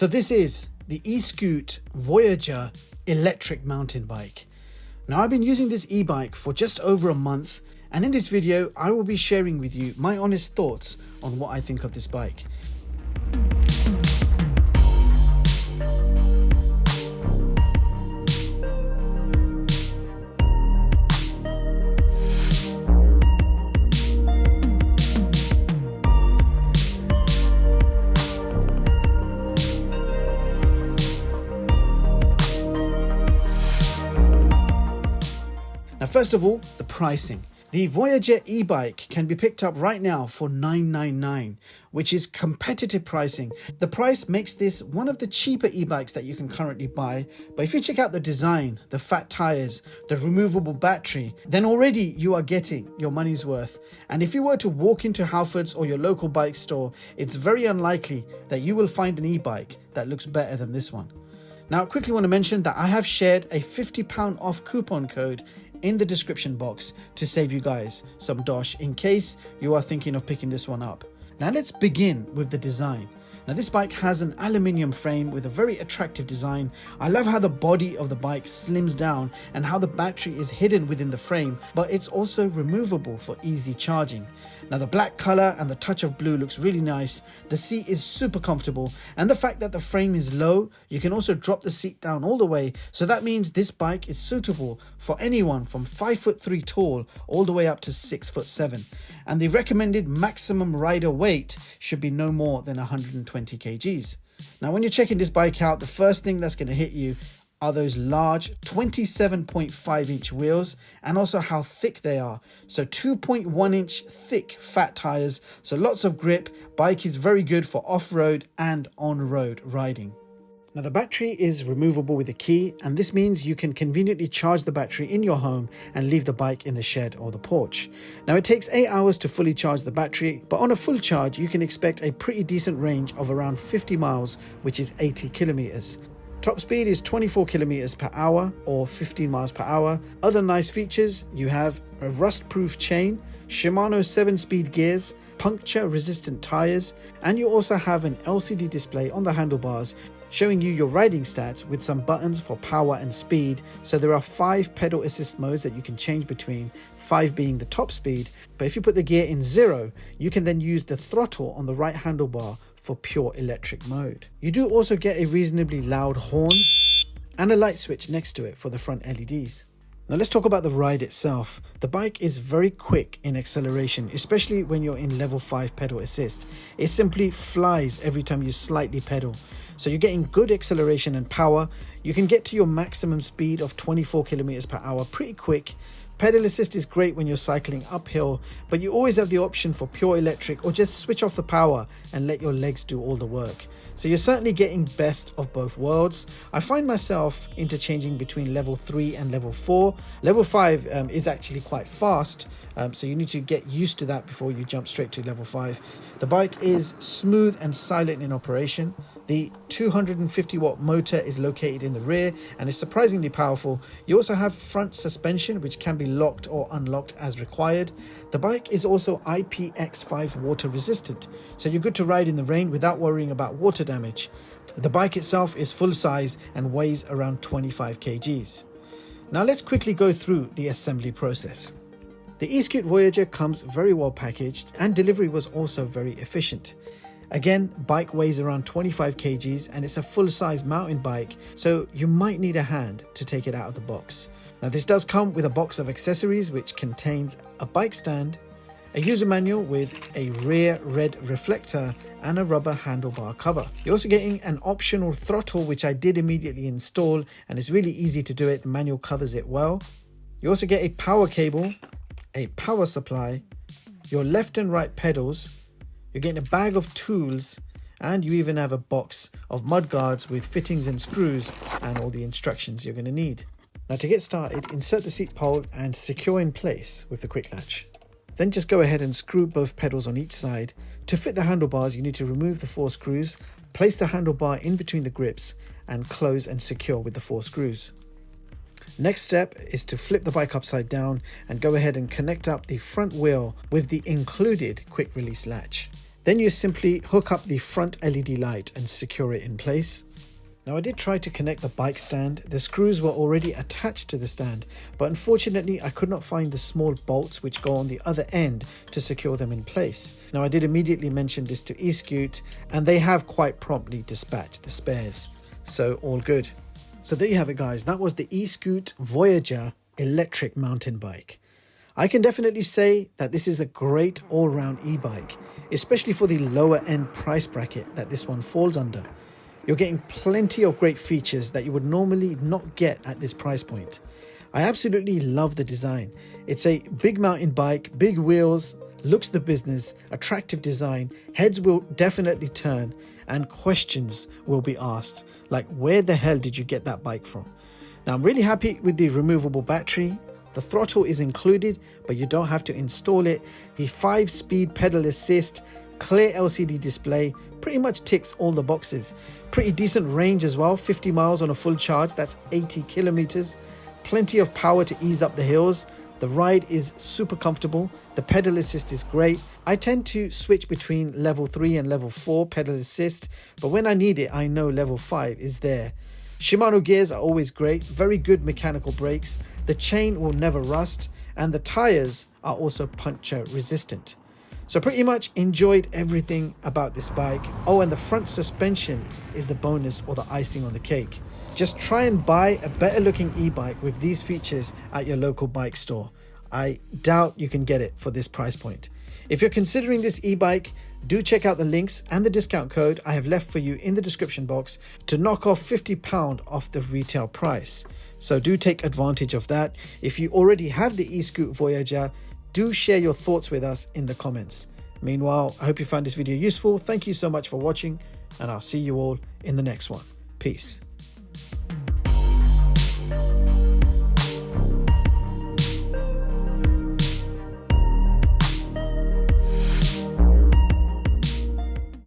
So this is the ESKUTE Voyager electric mountain bike. Now I've been using this e-bike for just over a month, and in this video I will be sharing with you my honest thoughts on what I think of this bike. Now, first of all, the pricing. The Voyager e-bike can be picked up right now for $999, which is competitive pricing. The price makes this one of the cheaper e-bikes that you can currently buy. But if you check out the design, the fat tires, the removable battery, then already you are getting your money's worth. And if you were to walk into Halfords or your local bike store, it's very unlikely that you will find an e-bike that looks better than this one. Now, I quickly want to mention that I have shared a £50 off coupon code in the description box to save you guys some dosh in case you are thinking of picking this one up. Now let's begin with the design. Now this bike has an aluminium frame with a very attractive design. I love how the body of the bike slims down and how the battery is hidden within the frame, but it's also removable for easy charging. Now the black color and the touch of blue looks really nice. The seat is super comfortable, and the fact that the frame is low, you can also drop the seat down all the way. So that means this bike is suitable for anyone from 5'3" tall all the way up to 6'7". And the recommended maximum rider weight should be no more than 120 kgs. Now when you're checking this bike out, the first thing that's going to hit you are those large 27.5-inch wheels, and also how thick they are. So 2.1-inch thick fat tires, so lots of grip. Bike is very good for off-road and on-road riding. Now the battery is removable with a key, and this means you can conveniently charge the battery in your home and leave the bike in the shed or the porch. Now it takes 8 hours to fully charge the battery, but on a full charge you can expect a pretty decent range of around 50 miles, which is 80 kilometers. Top speed is 24 kilometers per hour or 15 miles per hour. Other nice features, you have a rust-proof chain, Shimano 7-speed gears, puncture-resistant tires, and you also have an LCD display on the handlebars showing you your riding stats with some buttons for power and speed. So there are 5 pedal assist modes that you can change between, 5 being the top speed. But if you put the gear in 0, you can then use the throttle on the right handlebar for pure electric mode. You do also get a reasonably loud horn and a light switch next to it for the front LEDs. Now let's talk about the ride itself. The bike is very quick in acceleration, especially when you're in level 5 pedal assist. It simply flies every time you slightly pedal. So you're getting good acceleration and power. You can get to your maximum speed of 24 kilometers per hour pretty quick. Pedal assist is great when you're cycling uphill, but you always have the option for pure electric or just switch off the power and let your legs do all the work. So you're certainly getting best of both worlds. I find myself interchanging between level 3 and level 4. Level 5 is actually quite fast, so you need to get used to that before you jump straight to level 5. The bike is smooth and silent in operation. The 250 watt motor is located in the rear and is surprisingly powerful. You also have front suspension, which can be locked or unlocked as required. The bike is also IPX5 water resistant, so you're good to ride in the rain without worrying about water damage. The bike itself is full size and weighs around 25 kgs. Now let's quickly go through the assembly process. The ESKUTE Voyager comes very well packaged, and delivery was also very efficient. Again, bike weighs around 25 kgs and it's a full-size mountain bike, so you might need a hand to take it out of the box. Now this does come with a box of accessories which contains a bike stand, a user manual with a rear red reflector and a rubber handlebar cover. You're also getting an optional throttle, which I did immediately install, and it's really easy to do it. The manual covers it well. You also get a power cable, a power supply, your left and right pedals. You're getting a bag of tools, and you even have a box of mud guards with fittings and screws and all the instructions you're going to need. Now to get started, insert the seat pole and secure in place with the quick latch. Then just go ahead and screw both pedals on each side. To fit the handlebars, you need to remove the 4 screws, place the handlebar in between the grips and close and secure with the 4 screws. Next step is to flip the bike upside down and go ahead and connect up the front wheel with the included quick release latch. Then you simply hook up the front LED light and secure it in place. Now, I did try to connect the bike stand. The screws were already attached to the stand, but unfortunately I could not find the small bolts which go on the other end to secure them in place. Now, I did immediately mention this to ESKUTE, and they have quite promptly dispatched the spares, so all good. So there you have it, guys. That was the ESKUTE Voyager electric mountain bike. I can definitely say that this is a great all-round e-bike, especially for the lower end price bracket that this one falls under. You're getting plenty of great features that you would normally not get at this price point. I absolutely love the design. It's a big mountain bike, big wheels, looks the business, attractive design, heads will definitely turn, and questions will be asked, like where the hell did you get that bike from? Now, I'm really happy with the removable battery. The throttle is included, but you don't have to install it. The 5-speed pedal assist, clear LCD display, pretty much ticks all the boxes. Pretty decent range as well, 50 miles on a full charge, that's 80 kilometers. Plenty of power to ease up the hills. The ride is super comfortable. The pedal assist is great. I tend to switch between level 3 and level 4 pedal assist, but when I need it, I know level 5 is there. Shimano gears are always great, very good mechanical brakes. The chain will never rust, and the tires are also puncture resistant. So pretty much enjoyed everything about this bike. Oh, and the front suspension is the bonus or the icing on the cake. Just try and buy a better looking e-bike with these features at your local bike store. I doubt you can get it for this price point. If you're considering this e-bike, do check out the links and the discount code I have left for you in the description box to knock off £50 off the retail price. So do take advantage of that. If you already have the ESKUTE Voyager, do share your thoughts with us in the comments. Meanwhile, I hope you found this video useful. Thank you so much for watching, and I'll see you all in the next one. Peace.